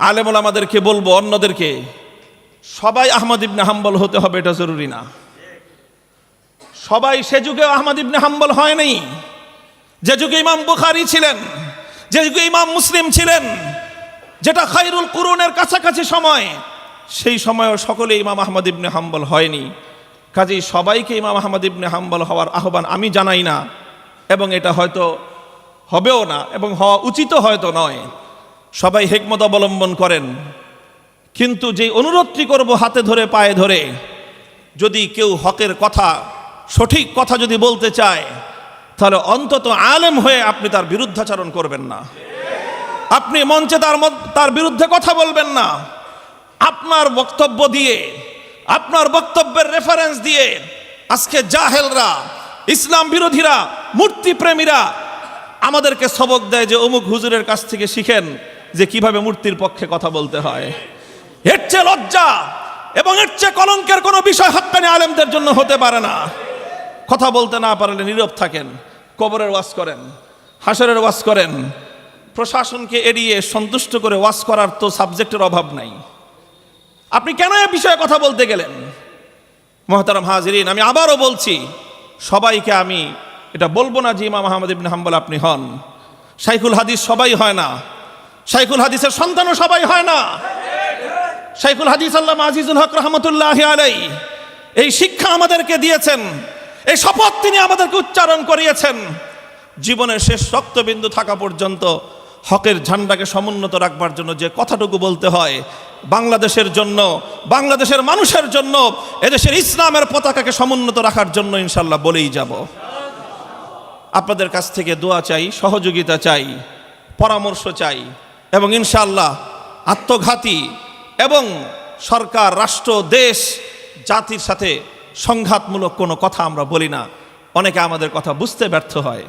আলেম ওলামাদেরকে বলবো, অন্যদেরকে, সবাই আহমদ ইবনে হাম্বল হতে হবে এটা জরুরি না। সবাই সে যুগে আহমদ ইবনে হাম্বল হয়নি। যে যুগে ইমাম বুখারী ছিলেন, যে যুগে ইমাম মুসলিম ছিলেন, যেটা খায়রুল কুরুনের কাছাকাছি সময়, সেই সময়ও সকলে ইমাম আহমদ ইবনে হাম্বল হয়নি। কাজেই সবাইকে ইমাম আহমদ ইবনে হাম্বল হওয়ার আহ্বান আমি জানাই না, এবং এটা হয়তো হবেও না, এবং হওয়া উচিতও হয়তো নয়। সবাই হিকমত অবলম্বন করেন, কিন্তু যে অনুরোধটি করব হাতে ধরে পায়ে ধরে, যদি কেউ হকের কথা, সঠিক কথা যদি বলতে চায়, তাহলে অন্তত আলেম হয়ে আপনি তার বিরুদ্ধাচরণ করবেন না। আপনি মঞ্চে তার বিরুদ্ধে কথা বলবেন না। আপনার বক্তব্য দিয়ে, আপনার বক্তব্যের রেফারেন্স দিয়ে আজকে জাহেলরা, ইসলাম বিরোধীরা, মূর্তি প্রেমীরা আমাদেরকে সবক দেয় যে অমুক হুজুরের কাছ থেকে শিখেন যে কিভাবে মূর্তির পক্ষে কথা বলতে হয়। এর চেয়ে লজ্জা এবং এর চেয়ে কলঙ্কের কোনো বিষয় হক্কানি আলেমদের জন্য হতে পারে না। কথা বলতে না পারলে নীরব থাকেন, কবরের ওয়াজ করেন, হাসরের ওয়াজ করেন। প্রশাসনকে এড়িয়ে সন্তুষ্ট করে ওয়াজ করার তো সাবজেক্টের অভাব নাই। আপনি কেন এ বিষয়ে কথা বলতে গেলেন? মুহতারাম হাজিরিন, আমি আবারও বলছি, সবাইকে আমি এটা বলবো না যে ইমাম আহমদ ইবনে হাম্বল আপনি হন। শাইখুল হাদিস সবাই হয় না, শাইখুল হাদিসের সন্তানও সবাই হয় না। শাইখুল হাদিস আল্লামা আজিজুল হক রহমতুল্লাহি আলাইহি এই শিক্ষা আমাদেরকে দিয়েছেন, এই শপথ তিনি আমাদেরকে উচ্চারণ করিয়েছেন, জীবনের শেষ রক্তবিন্দু থাকা পর্যন্ত হকের ঝান্ডাকে সমুন্নত রাখবার জন্য যে কথাটুকু বলতে হয়, বাংলাদেশের জন্য, বাংলাদেশের মানুষের জন্য, এদেশের ইসলামের পতাকাকে সমুন্নত রাখার জন্য ইনশাল্লাহ বলেই যাব। আপনাদের কাছ থেকে দোয়া চাই, সহযোগিতা চাই, পরামর্শ চাই, এবং ইনশাআল্লাহ আত্মঘাতী এবং সরকার, রাষ্ট্র, দেশ, জাতির সাথে সংঘাতমূলক কোনো কথা আমরা বলি না। অনেকে আমাদের কথা বুঝতে ব্যর্থ হয়।